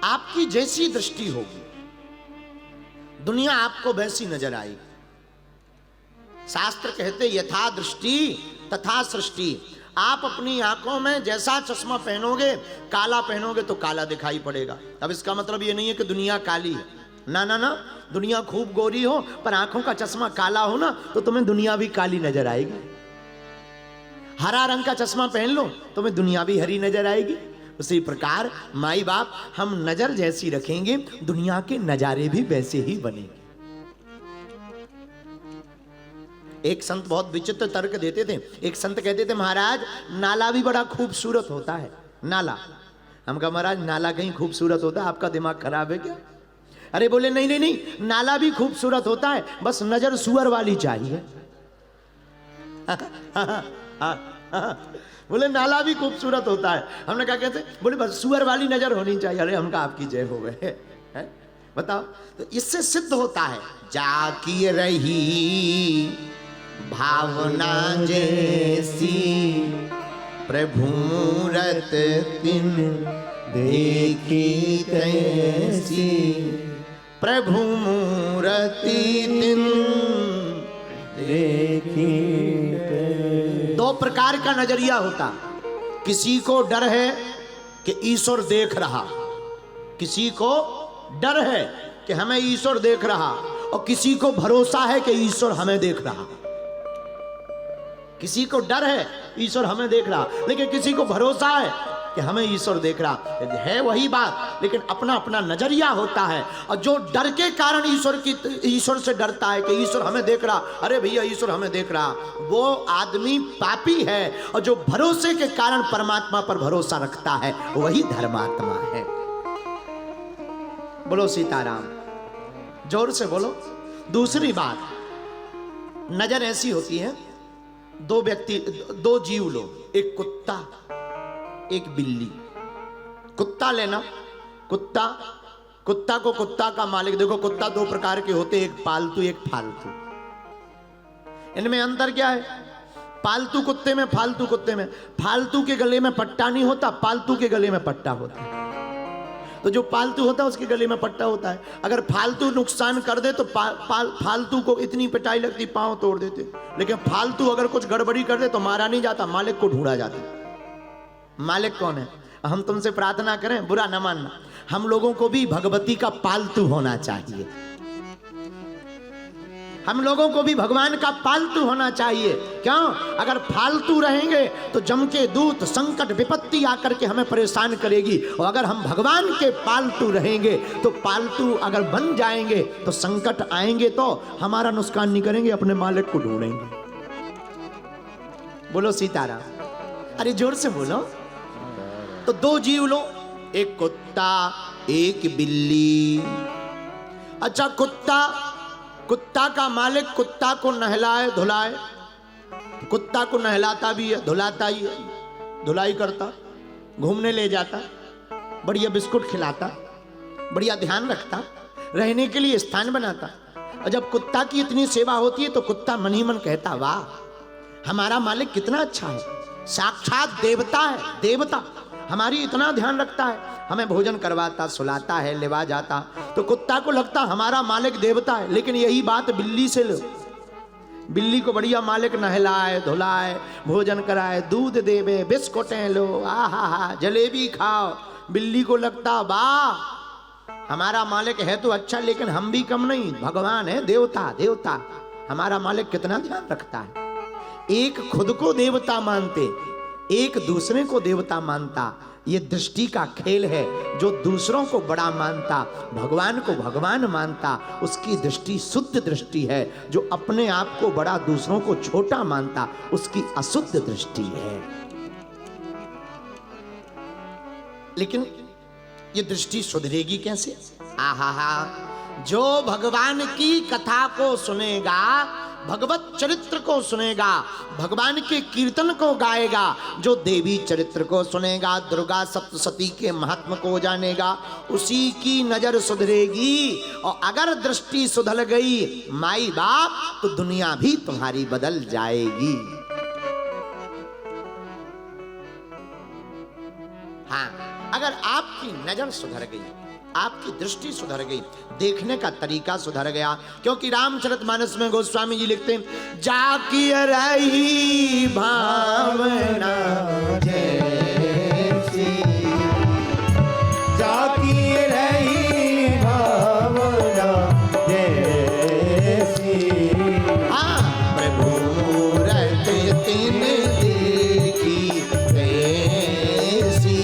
आपकी जैसी दृष्टि होगी दुनिया आपको वैसी नजर आएगी। शास्त्र कहते यथा दृष्टि तथा सृष्टि। आप अपनी आंखों में जैसा चश्मा पहनोगे, काला पहनोगे तो काला दिखाई पड़ेगा। अब इसका मतलब ये नहीं है कि दुनिया काली है, ना ना ना, दुनिया खूब गोरी हो पर आंखों का चश्मा काला हो ना तो तुम्हें दुनिया भी काली नजर आएगी। हरा रंग का चश्मा पहन लो तुम्हें दुनिया भी हरी नजर आएगी। उसी प्रकार माई बाप हम नजर जैसी रखेंगे दुनिया के नजारे भी वैसे ही बनेंगे। एक संत बहुत विचित्र तर्क देते थे। एक संत कहते थे महाराज नाला भी बड़ा खूबसूरत होता है। नाला, हम कहा महाराज नाला कहीं खूबसूरत होता है, आपका दिमाग खराब है क्या? अरे बोले नहीं नहीं नहीं, नाला भी खूबसूरत होता है, बस नजर सुअर वाली चाहिए। बोले नाला भी खूबसूरत होता है। हमने कहा कैसे? बोले बस सुअर वाली नजर होनी चाहिए। अरे हमका आपकी जय हो गए। बताओ, तो इससे सिद्ध होता है जाकी रही भावना जैसी प्रभु मूरत तिन देखी तैसी। प्रभु मूरति तिन देखी। दो प्रकार का नजरिया होता। किसी को डर है कि ईश्वर देख रहा, किसी को डर है कि हमें ईश्वर देख रहा, और किसी को भरोसा है कि ईश्वर हमें देख रहा। किसी को डर है ईश्वर हमें देख रहा, लेकिन किसी को भरोसा है कि हमें ईश्वर देख रहा है। वही बात, लेकिन अपना अपना नजरिया होता है। और जो डर के कारण ईश्वर से डरता है कि ईश्वर हमें देख रहा, अरे भैया ईश्वर हमें देख रहा, वो आदमी पापी है। और जो भरोसे के कारण परमात्मा पर भरोसा रखता है वही धर्मात्मा है। बोलो सीताराम, जोर से बोलो। दूसरी बात, नजर ऐसी होती है, दो व्यक्ति, दो जीव लो, एक कुत्ता एक बिल्ली। कुत्ता लेना, कुत्ता, कुत्ता को कुत्ता का मालिक देखो। कुत्ता दो प्रकार के होते, एक पालतू एक फालतू। इनमें अंतर क्या है? पालतू कुत्ते में, फालतू कुत्ते में, फालतू के गले में पट्टा नहीं होता, पालतू के गले में पट्टा होता है। तो जो पालतू होता है उसके गले में पट्टा होता है। अगर फालतू नुकसान कर दे तो फालतू को इतनी पिटाई लगती, पांव तोड़ देते। लेकिन फालतू अगर कुछ गड़बड़ी कर दे तो मारा नहीं जाता, मालिक को ढूंढा जाता। मालिक कौन है? हम तुमसे प्रार्थना करें, बुरा न मानना, हम लोगों को भी भगवती का पालतू होना चाहिए। हम लोगों को भी भगवान का पालतू होना चाहिए। क्यों? अगर फालतू रहेंगे तो जम के दूत संकट विपत्ति आकर के हमें परेशान करेगी। और अगर हम भगवान के पालतू रहेंगे तो पालतू अगर बन जाएंगे तो संकट आएंगे तो हमारा नुकसान नहीं करेंगे, अपने मालिक को ढूंढेंगे। बोलो सीताराम। अरे जोर से बोलो। तो दो जीव लो, एक कुत्ता एक बिल्ली। अच्छा, कुत्ता का मालिक कुत्ता को नहलाए धुलाए, कुत्ता को नहलाता भी है, धुलाता ही है, धुलाई करता, घूमने ले जाता, बढ़िया बिस्कुट खिलाता, बढ़िया ध्यान रखता, रहने के लिए स्थान बनाता। और जब कुत्ता की इतनी सेवा होती है तो कुत्ता मन ही मन कहता, वाह हमारा मालिक कितना अच्छा है, साक्षात देवता है, देवता हमारी इतना ध्यान रखता है, हमें भोजन करवाता, सुलाता है, लेवा जाता। तो कुत्ता को लगता हमारा मालिक देवता है। लेकिन यही बात बिल्ली से लो, बिल्ली को बढ़िया मालिक नहलाए धुलाए, भोजन कराए, दूध देवे, बिस्कुटें लो, आहा जलेबी खाओ, बिल्ली को लगता वाह हमारा मालिक है तो अच्छा, लेकिन हम भी कम नहीं, भगवान है, देवता देवता, हमारा मालिक कितना ध्यान रखता है। एक खुद को देवता मानते, एक दूसरे को देवता मानता। ये दृष्टि का खेल है। जो दूसरों को बड़ा मानता, भगवान को भगवान मानता, उसकी दृष्टि शुद्ध दृष्टि है। जो अपने आप को बड़ा, दूसरों को छोटा मानता, उसकी अशुद्ध दृष्टि है। लेकिन ये दृष्टि सुधरेगी कैसे? आहा, जो भगवान की कथा को सुनेगा, भगवत चरित्र को सुनेगा, भगवान के कीर्तन को गाएगा, जो देवी चरित्र को सुनेगा, दुर्गा सप्तशती के महात्म को जानेगा, उसी की नजर सुधरेगी। और अगर दृष्टि सुधर गई माई बाप तो दुनिया भी तुम्हारी बदल जाएगी। हाँ, अगर आपकी नजर सुधर गई, आपकी दृष्टि सुधर गई, देखने का तरीका सुधर गया। क्योंकि रामचरितमानस में गोस्वामी जी लिखते हैं, जाकी रही भावना जैसी, जाकी रही भावना जैसी, हाँ प्रभु मूरत तिन देखी ऐसी,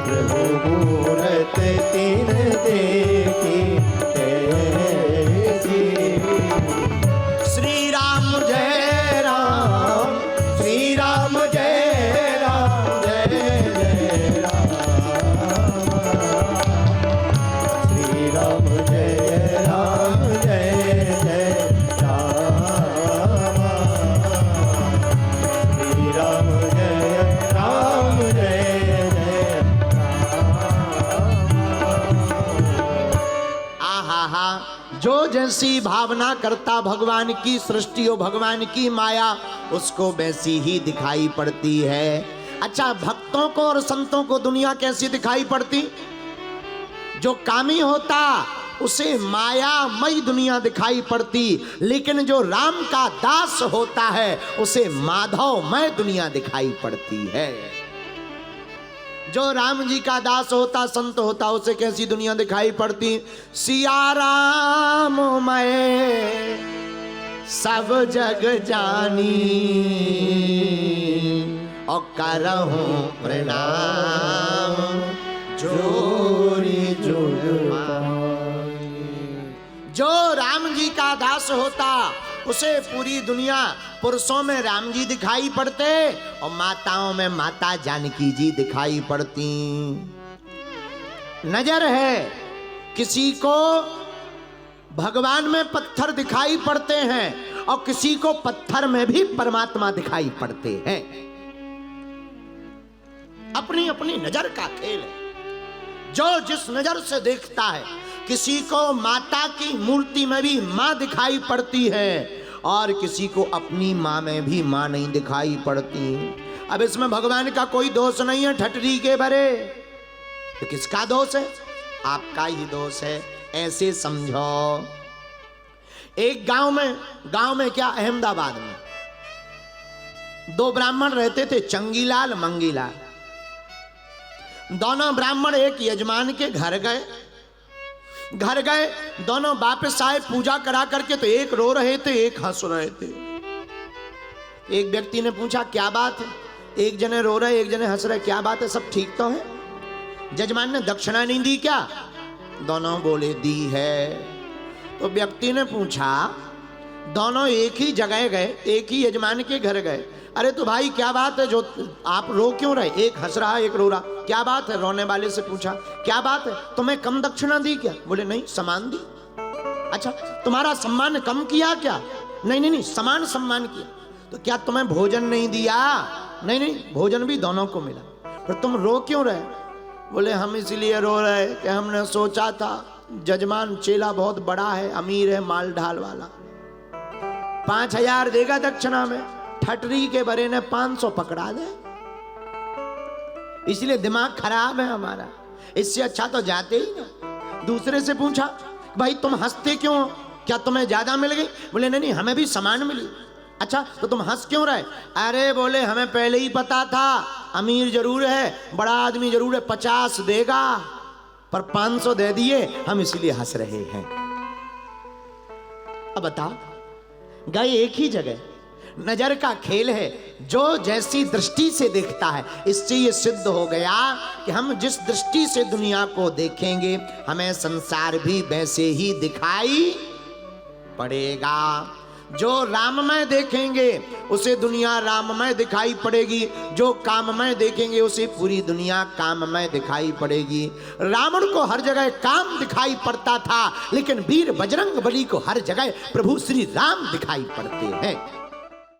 प्रभु मूरत तिन देखी ऐसी। श्री राम जय राम, श्री राम जय राम, जय जय राम, श्री राम जय राम, जय जय राम, श्री राम जय राम, जय जय राम। आहा हा, जो जैसी भावना करता भगवान की सृष्टि हो, भगवान की माया उसको वैसी ही दिखाई पड़ती है। अच्छा, भक्तों को और संतों को दुनिया कैसी दिखाई पड़ती? जो कामी होता उसे मायामयी दुनिया दिखाई पड़ती, लेकिन जो राम का दास होता है उसे माधवमय दुनिया दिखाई पड़ती है। जो राम जी का दास होता, संत होता, उसे कैसी दुनिया दिखाई पड़ती? सिया राम मैं सब जग जानी, और करहूं प्रणाम जोरी जुड़ पाई। जो राम जी का दास होता उसे पूरी दुनिया, पुरुषों में राम जी दिखाई पड़ते और माताओं में माता जानकी जी दिखाई पड़ती। नजर है, किसी को भगवान में पत्थर दिखाई पड़ते हैं और किसी को पत्थर में भी परमात्मा दिखाई पड़ते हैं। अपनी अपनी नजर का खेल है, जो जिस नजर से देखता है। किसी को माता की मूर्ति में भी मां दिखाई पड़ती है और किसी को अपनी मां में भी मां नहीं दिखाई पड़ती। अब इसमें भगवान का कोई दोष नहीं है, ठटरी के भरे। तो किसका दोष है? आपका ही दोष है, ऐसे समझो। एक गांव में क्या, अहमदाबाद में दो ब्राह्मण रहते थे, चंगीलाल मंगीलाल। दोनों ब्राह्मण एक यजमान के घर गए, दोनों वापस आए पूजा करा करके, तो एक रो रहे थे, एक हंस रहे थे। एक व्यक्ति ने पूछा क्या बात है? एक जने रो रहे, एक जने हंस रहे, क्या बात है, सब ठीक तो है? जजमान ने दक्षिणा नहीं दी क्या? दोनों बोले दी है। तो व्यक्ति ने पूछा, दोनों एक ही जगह गए, एक ही यजमान के घर गए, अरे तो भाई क्या बात है, जो आप रो क्यों रहे? एक हंस रहा एक रो रहा, क्या बात है? रोने वाले से पूछा क्या बात है, तुम्हें कम दक्षिणा दी क्या? बोले नहीं, समान दी। अच्छा, तुम्हारा सम्मान कम किया क्या? नहीं, समान सम्मान किया। तो क्या तुम्हें भोजन नहीं दिया? नहीं, भोजन भी दोनों को मिला। पर तुम रो क्यों रहे? बोले हम इसलिए रो रहे कि हमने सोचा था जजमान चेला बहुत बड़ा है, अमीर है, माल ढाल वाला, 5000 देगा दक्षिणा में, ठटरी के बरे ने 500 पकड़ा दे, इसलिए दिमाग खराब है हमारा, इससे अच्छा तो जाते ही ना। दूसरे से पूछा भाई तुम हंसते क्यों, क्या तुम्हें ज्यादा मिल गई? बोले नहीं, हमें भी समान मिली। अच्छा, तो तुम हंस क्यों रहे? अरे बोले हमें पहले ही पता था अमीर जरूर है, बड़ा आदमी जरूर है, 50 देगा, पर 500 दे दिए, हम इसलिए हंस रहे हैं। अब बताओ, गए एक ही जगह, नजर का खेल है, जो जैसी दृष्टि से देखता है। इससे ये सिद्ध हो गया कि हम जिस दृष्टि से दुनिया को देखेंगे, हमें संसार भी वैसे ही दिखाई पड़ेगा। जो राममय देखेंगे उसे दुनिया राममय दिखाई पड़ेगी, जो काममय देखेंगे उसे पूरी दुनिया काममय दिखाई पड़ेगी। रावण को हर जगह काम दिखाई पड़ता था, लेकिन वीर बजरंग बली को हर जगह प्रभु श्री राम दिखाई पड़ते हैं।